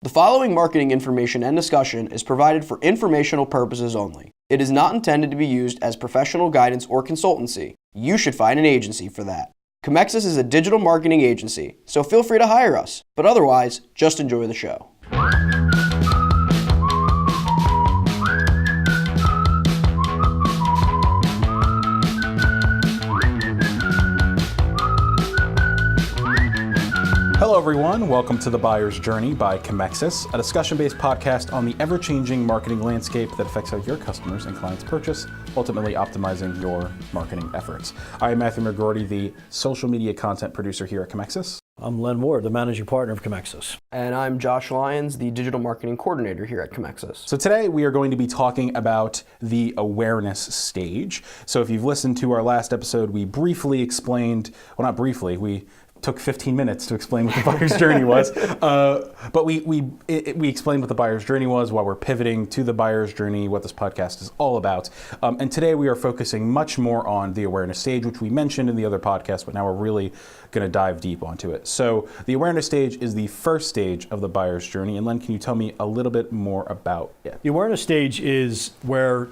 The following marketing information and discussion is provided for informational purposes only. It is not intended to be used as professional guidance or consultancy. You should find an agency for that. Comexis is a digital marketing agency, so feel free to hire us. But otherwise, just enjoy the show. Hello everyone, welcome to The Buyer's Journey by Comexis, a discussion-based podcast on the ever-changing marketing landscape that affects how your customers and clients purchase, ultimately optimizing your marketing efforts. I am Matthew McGroarty, the social media content producer here at Comexis. I'm Len Ward, the managing partner of Comexis. And I'm Josh Lyons, the digital marketing coordinator here at Comexis. So today we are going to be talking about the awareness stage. So if you've listened to our last episode, we briefly explained, well not briefly, we took 15 minutes to explain what the buyer's journey was. But we explained what the buyer's journey was, why we're pivoting to the buyer's journey, what this podcast is all about. And today we are focusing much more on the awareness stage, which we mentioned in the other podcast, but now we're really going to dive deep onto it. So the awareness stage is the first stage of the buyer's journey. And Len, can you tell me a little bit more about it? The awareness stage is where,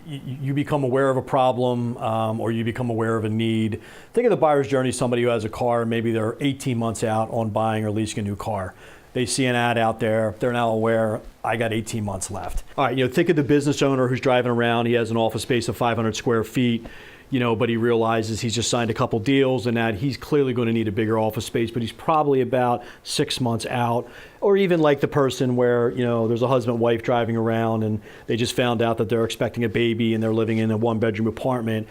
you become aware of a problem or you become aware of a need. Think of the buyer's journey as somebody who has a car, maybe they're 18 months out on buying or leasing a new car. They see an ad out there, they're now aware, I got 18 months left. All right, think of the business owner who's driving around, he has an office space of 500 square feet, but he realizes he's just signed a couple deals and that he's clearly going to need a bigger office space, but he's probably about 6 months out. Or even like the person where, there's a husband and wife driving around and they just found out that they're expecting a baby and they're living in a one-bedroom apartment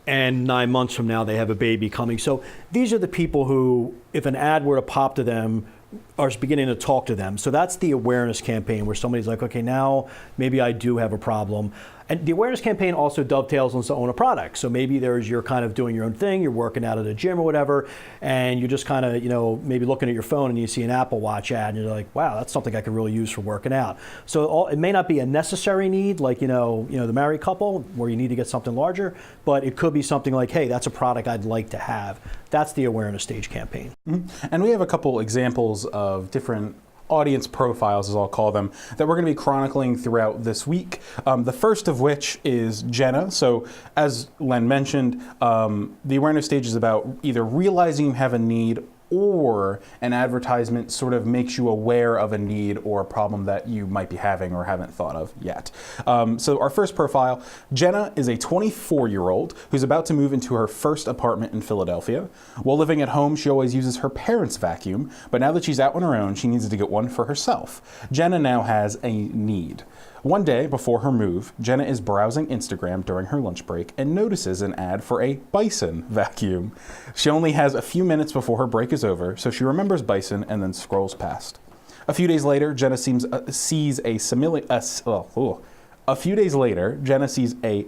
and 9 months from now they have a baby coming. So these are the people who, if an ad were to pop to them, are beginning to talk to them. So that's the awareness campaign where somebody's like, okay, now maybe I do have a problem. And the awareness campaign also dovetails into own a product. So maybe you're kind of doing your own thing, you're working out at a gym or whatever, and you're just kind of, maybe looking at your phone and you see an Apple Watch ad and you're like, wow, that's something I could really use for working out. So it may not be a necessary need like, the married couple where you need to get something larger, but it could be something like, hey, that's a product I'd like to have. That's the awareness stage campaign. Mm-hmm. And we have a couple examples of different audience profiles, as I'll call them, that we're going to be chronicling throughout this week. The first of which is Jenna. So as Len mentioned, the awareness stage is about either realizing you have a need or an advertisement sort of makes you aware of a need or a problem that you might be having or haven't thought of yet. So our first profile, Jenna is a 24-year-old who's about to move into her first apartment in Philadelphia. While living at home, she always uses her parents' vacuum, but now that she's out on her own, she needs to get one for herself. Jenna now has a need. One day before her move, Jenna is browsing Instagram during her lunch break and notices an ad for a Bison vacuum. She only has a few minutes before her break is over, so she remembers Bison and then scrolls past. A few days later, Jenna sees a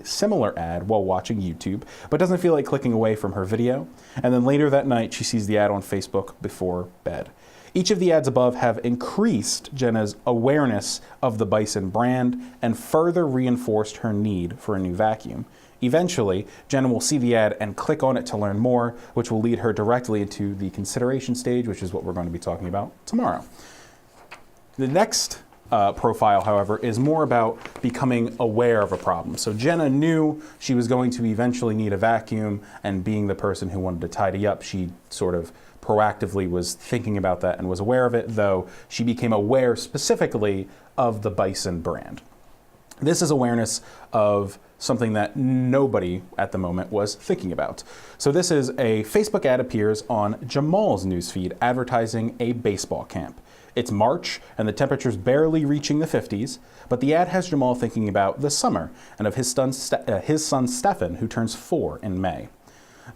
similar ad while watching YouTube, but doesn't feel like clicking away from her video. And then later that night, she sees the ad on Facebook before bed. Each of the ads above have increased Jenna's awareness of the Bison brand and further reinforced her need for a new vacuum. Eventually, Jenna will see the ad and click on it to learn more, which will lead her directly into the consideration stage, which is what we're going to be talking about tomorrow. The next profile, however, is more about becoming aware of a problem. So Jenna knew she was going to eventually need a vacuum, and being the person who wanted to tidy up, she sort of proactively was thinking about that and was aware of it, though she became aware specifically of the Bison brand. This is awareness of something that nobody at the moment was thinking about. So this is a Facebook ad appears on Jamal's newsfeed advertising a baseball camp. It's March and the temperature's barely reaching the 50s, but the ad has Jamal thinking about the summer and of his son Stefan, who turns 4 in May.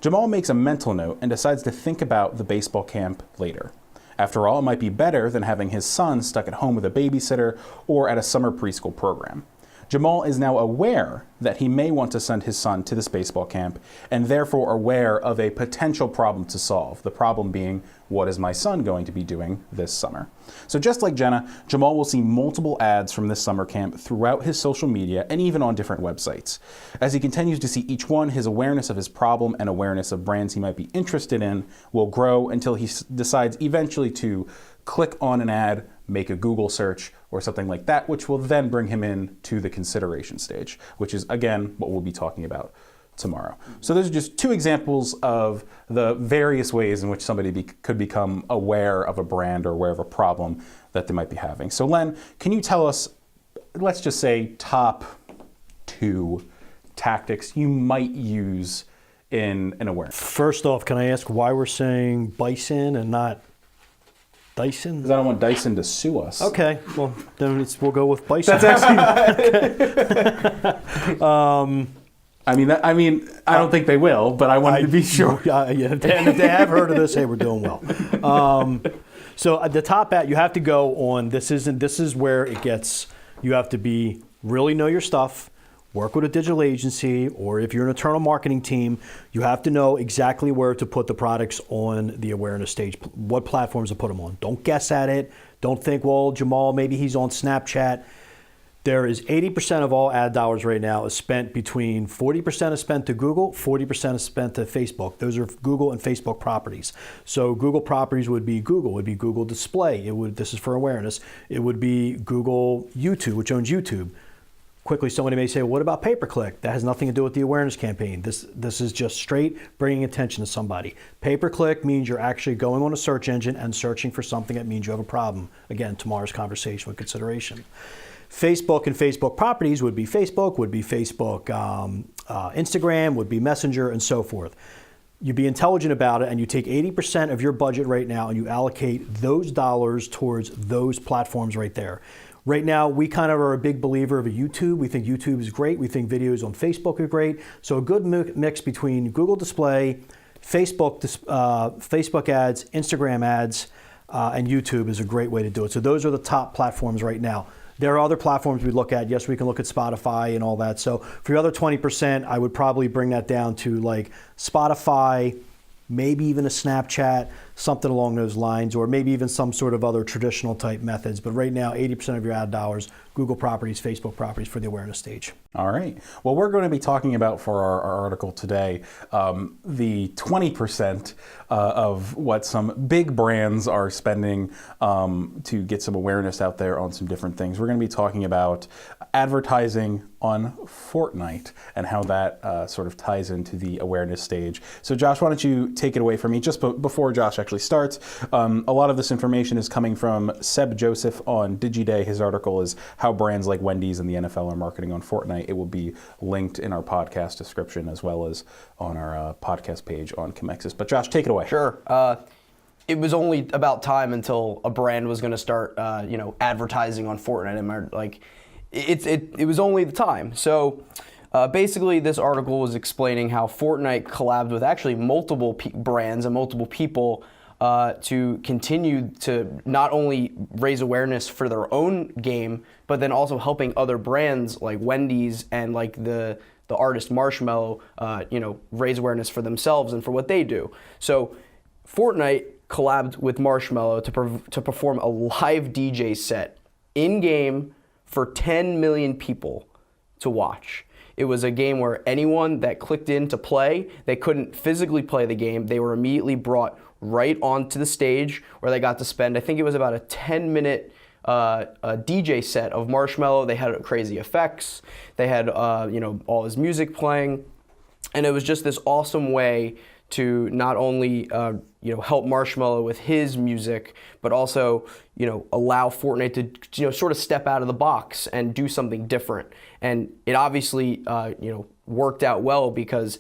Jamal makes a mental note and decides to think about the baseball camp later. After all, it might be better than having his son stuck at home with a babysitter or at a summer preschool program. Jamal is now aware that he may want to send his son to this baseball camp and therefore aware of a potential problem to solve. The problem being, what is my son going to be doing this summer? So just like Jenna, Jamal will see multiple ads from this summer camp throughout his social media and even on different websites. As he continues to see each one, his awareness of his problem and awareness of brands he might be interested in will grow until he decides eventually to click on an ad, make a Google search or something like that, which will then bring him in to the consideration stage, which is, again, what we'll be talking about tomorrow. So those are just two examples of the various ways in which somebody could become aware of a brand or aware of a problem that they might be having. So Len, can you tell us, let's just say, top 2 tactics you might use in an awareness? First off, can I ask why we're saying bison and not Dyson? Because I don't want Dyson to sue us. Okay, well then we'll go with bison. That's actually. I don't think they will, but I wanted to be sure. Yeah, and if they have heard of this, hey, we're doing well. So the top hat, you have to go on. This is where it gets. You have to really know your stuff. Work with a digital agency, or if you're an internal marketing team, you have to know exactly where to put the products on the awareness stage, what platforms to put them on. Don't guess at it. Don't think, well, Jamal, maybe he's on Snapchat. There is 80% of all ad dollars right now is spent between 40% is spent to Google, 40% is spent to Facebook. Those are Google and Facebook properties. So Google properties would be Google Display. This is for awareness. It would be Google YouTube, which owns YouTube. Quickly, somebody may say, well, what about pay-per-click? That has nothing to do with the awareness campaign. This is just straight bringing attention to somebody. Pay-per-click means you're actually going on a search engine and searching for something that means you have a problem. Again, tomorrow's conversation with consideration. Facebook and Facebook properties would be Facebook, Instagram, would be Messenger, and so forth. You be intelligent about it, and you take 80% of your budget right now and you allocate those dollars towards those platforms right there. Right now, we kind of are a big believer of a YouTube. We think YouTube is great. We think videos on Facebook are great. So a good mix between Google Display, Facebook ads, Instagram ads, and YouTube is a great way to do it. So those are the top platforms right now. There are other platforms we look at. Yes, we can look at Spotify and all that. So for your other 20%, I would probably bring that down to like Spotify, maybe even a Snapchat, something along those lines, or maybe even some sort of other traditional type methods. But right now, 80% of your ad dollars, Google properties, Facebook properties for the awareness stage. All right. Well, we're going to be talking about for our article today the 20% of what some big brands are spending to get some awareness out there on some different things. We're going to be talking about advertising on Fortnite and how that sort of ties into the awareness stage. So Josh, why don't you take it away from me? Just before Josh actually starts, a lot of this information is coming from Seb Joseph on DigiDay. His article is How Brands Like Wendy's and the NFL Are Marketing on Fortnite. It will be linked in our podcast description as well as on our podcast page on Comexis. But Josh, take it away. Sure. It was only about time until a brand was going to start, advertising on Fortnite. It was only the time. So basically, this article was explaining how Fortnite collabed with actually multiple brands and multiple people to continue to not only raise awareness for their own game, but then also helping other brands like Wendy's and like the artist Marshmello, raise awareness for themselves and for what they do. So Fortnite collabed with Marshmello to perform a live DJ set in-game for 10 million people to watch. It was a game where anyone that clicked in to play, they couldn't physically play the game. They were immediately brought right onto the stage where they got to spend, I think it was about a 10-minute DJ set of Marshmello. They had crazy effects. They had all his music playing. And it was just this awesome way to not only help Marshmello with his music, but also allow Fortnite to sort of step out of the box and do something different. And it obviously worked out well because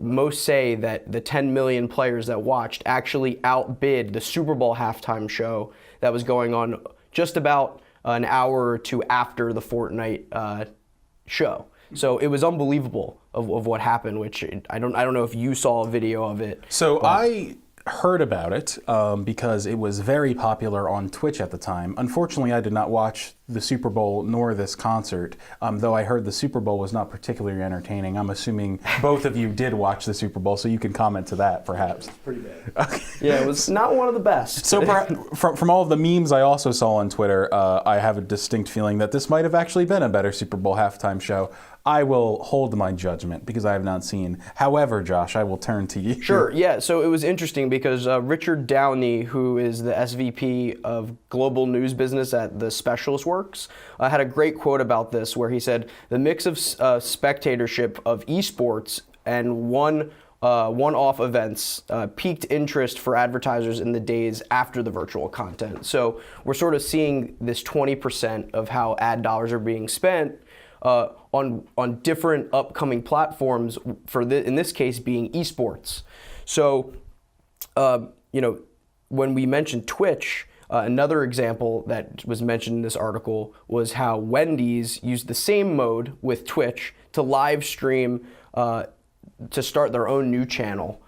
most say that the 10 million players that watched actually outbid the Super Bowl halftime show that was going on just about an hour or two after the Fortnite show. So it was unbelievable of what happened, which I don't know if you saw a video of it. So I heard about it because it was very popular on Twitch at the time. Unfortunately, I did not watch the Super Bowl nor this concert, though I heard the Super Bowl was not particularly entertaining. I'm assuming both of you did watch the Super Bowl, so you can comment to that, perhaps. Pretty bad. Okay. Yeah, it was not one of the best. So from all of the memes I also saw on Twitter, I have a distinct feeling that this might have actually been a better Super Bowl halftime show. I will hold my judgment because I have not seen. However, Josh, I will turn to you. Sure, yeah. So it was interesting because Richard Downey, who is the SVP of Global News Business at the Specialist Works, had a great quote about this where he said, the mix of spectatorship of esports and one-off events piqued interest for advertisers in the days after the virtual content. So we're sort of seeing this 20% of how ad dollars are being spent on different upcoming platforms, in this case being esports. So, when we mentioned Twitch, another example that was mentioned in this article was how Wendy's used the same mode with Twitch to live stream to start their own new channel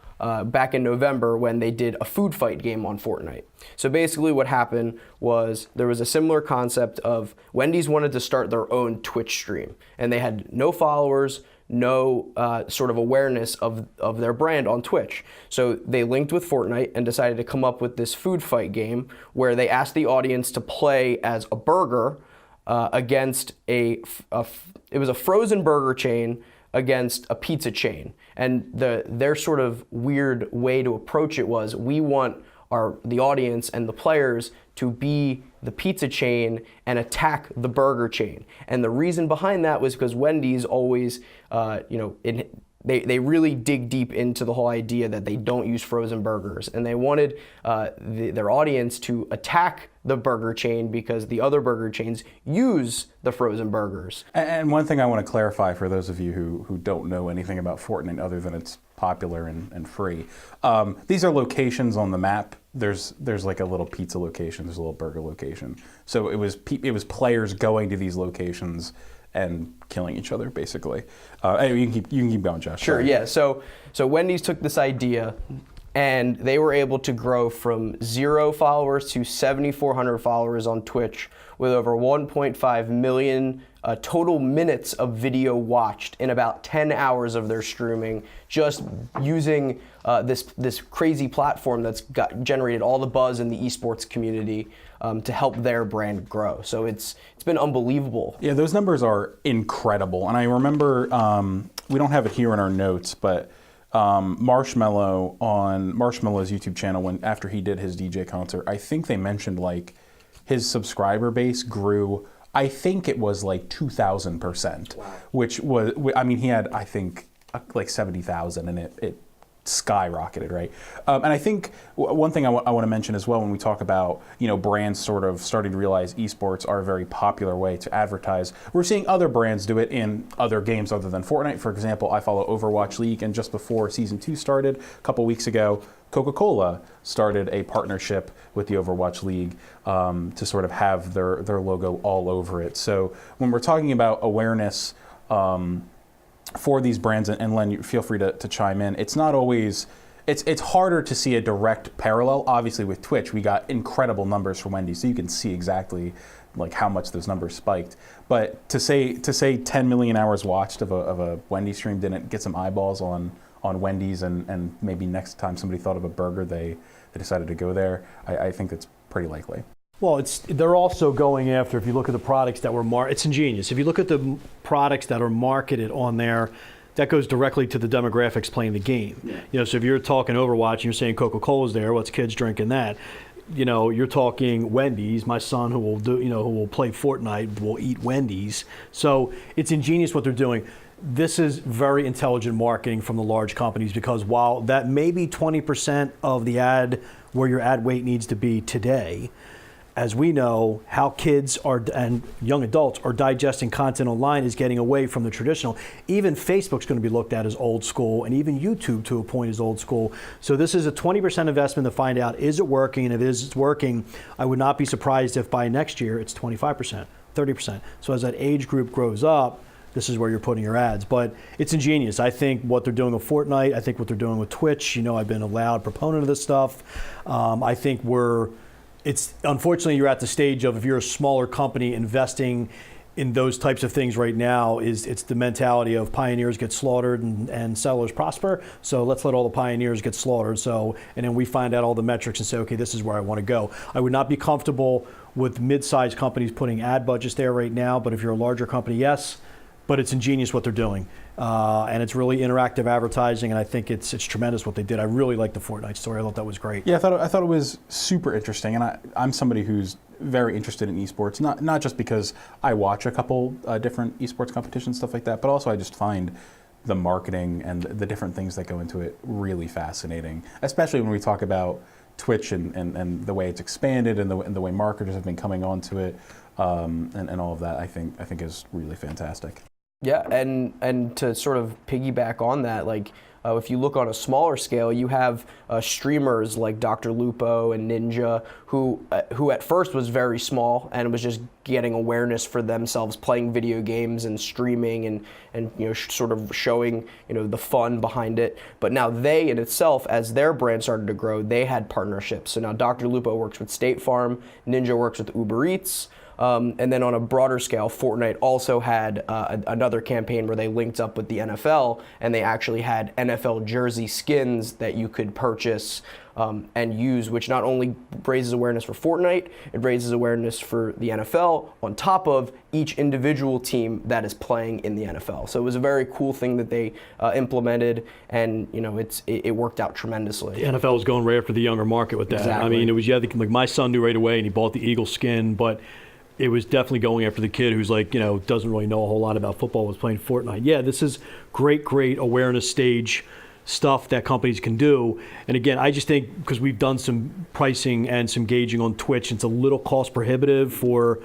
back in November when they did a food fight game on Fortnite. So basically what happened was there was a similar concept of Wendy's wanted to start their own Twitch stream, and they had no followers, no sort of awareness of their brand on Twitch. So they linked with Fortnite and decided to come up with this food fight game where they asked the audience to play as a burger against it was a frozen burger chain against a pizza chain. And their sort of weird way to approach it was, we want the audience and the players to be the pizza chain and attack the burger chain. And the reason behind that was because Wendy's always, they really dig deep into the whole idea that they don't use frozen burgers. And they wanted their audience to attack the burger chain because the other burger chains use the frozen burgers. And one thing I want to clarify for those of you who don't know anything about Fortnite other than it's popular and free. These are locations on the map. There's like a little pizza location, there's a little burger location. So it was players going to these locations and killing each other, basically. Anyway, you can keep going, Josh. Sure, Sorry. yeah. So Wendy's took this idea, and they were able to grow from 0 followers to 7,400 followers on Twitch, with over 1.5 million total minutes of video watched in about 10 hours of their streaming, just using this crazy platform that's generated all the buzz in the esports community to help their brand grow. So it's been unbelievable. Yeah, those numbers are incredible. And I remember, we don't have it here in our notes, but Marshmello on Marshmello's YouTube channel, after he did his DJ concert, I think they mentioned like his subscriber base grew, I think it was like 2,000%, wow. Which was, I mean, he had, I think, like 70,000, and it skyrocketed, right? And I think one thing I want to mention as well when we talk about, brands sort of starting to realize esports are a very popular way to advertise. We're seeing other brands do it in other games other than Fortnite. For example, I follow Overwatch League, and just before Season 2 started, a couple weeks ago, Coca-Cola started a partnership with the Overwatch League to sort of have their logo all over it. So when we're talking about awareness for these brands, and Len, you feel free to chime in, it's not always, it's harder to see a direct parallel. Obviously with Twitch, we got incredible numbers from Wendy's, so you can see exactly like how much those numbers spiked. But to say 10 million hours watched of a Wendy's stream didn't get some eyeballs on Wendy's, and maybe next time somebody thought of a burger, they decided to go there, I think that's pretty likely. Well, they're also going after, if you look at the products that were it's ingenious. If you look at the products that are marketed on there, that goes directly to the demographics playing the game. Yeah. So if you're talking Overwatch and you're saying Coca-Cola's there, what's kids drinking that? You're talking Wendy's. My son, who will play Fortnite, will eat Wendy's. So it's ingenious what they're doing. This is very intelligent marketing from the large companies, because while that may be 20% of the ad where your ad weight needs to be today, as we know, how kids and young adults are digesting content online is getting away from the traditional. Even Facebook's going to be looked at as old school, and even YouTube to a point is old school. So this is a 20% investment to find out, is it working? And if it's working, I would not be surprised if by next year it's 25%, 30%. So as that age group grows up, this is where you're putting your ads. But it's ingenious. I think what they're doing with Fortnite, I think what they're doing with Twitch, I've been a loud proponent of this stuff. I think we're it's unfortunately you're at the stage of, if you're a smaller company investing in those types of things right now, it's the mentality of pioneers get slaughtered and settlers prosper. So let's let all the pioneers get slaughtered. So, and then we find out all the metrics and say, okay, this is where I want to go. I would not be comfortable with mid-sized companies putting ad budgets there right now, but if you're a larger company, yes. But it's ingenious what they're doing, and it's really interactive advertising, and I think it's tremendous what they did. I really like the Fortnite story. I thought that was great. Yeah, I thought it was super interesting, and I'm somebody who's very interested in esports, not just because I watch a couple different esports competitions, stuff like that, but also I just find the marketing and the different things that go into it really fascinating, especially when we talk about Twitch and the way it's expanded and the way marketers have been coming onto it, and all of that. I think is really fantastic. Yeah, and to sort of piggyback on that, like if you look on a smaller scale, you have streamers like Dr. Lupo and Ninja, who at first was very small and was just getting awareness for themselves, playing video games and streaming and sort of showing the fun behind it. But now they in itself, as their brand started to grow, they had partnerships. So now Dr. Lupo works with State Farm, Ninja works with Uber Eats. And then on a broader scale, Fortnite also had another campaign where they linked up with the NFL, and they actually had NFL jersey skins that you could purchase and use, which not only raises awareness for Fortnite, it raises awareness for the NFL on top of each individual team that is playing in the NFL. So it was a very cool thing that they implemented, and it worked out tremendously. The NFL was going right after the younger market with that. Exactly. I mean, it was like my son knew right away, and he bought the Eagle skin, but it was definitely going after the kid who's like, doesn't really know a whole lot about football, was playing Fortnite. Yeah, this is great awareness stage stuff that companies can do. And again, I just think because we've done some pricing and some gauging on Twitch, it's a little cost prohibitive for,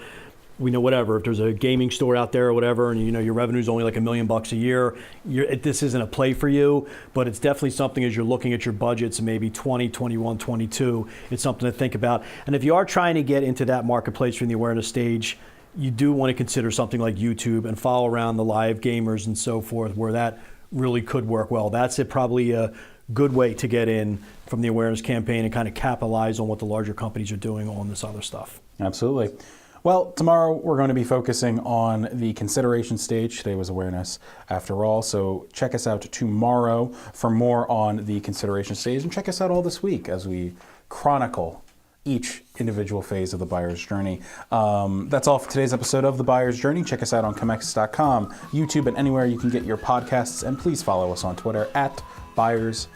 whatever, if there's a gaming store out there or whatever, and your revenue is only like $1 million a year, this isn't a play for you. But it's definitely something, as you're looking at your budgets, maybe 20, 21, 22, it's something to think about. And if you are trying to get into that marketplace from the awareness stage, you do want to consider something like YouTube and follow around the live gamers and so forth, where that really could work well. That's probably a good way to get in from the awareness campaign and kind of capitalize on what the larger companies are doing on this other stuff. Absolutely. Well, tomorrow we're going to be focusing on the consideration stage. Today was awareness after all, so check us out tomorrow for more on the consideration stage, and check us out all this week as we chronicle each individual phase of the buyer's journey. That's all for today's episode of The Buyer's Journey. Check us out on Comexis.com, YouTube, and anywhere you can get your podcasts, and please follow us on Twitter at @buyers_journey.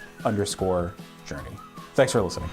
Thanks for listening.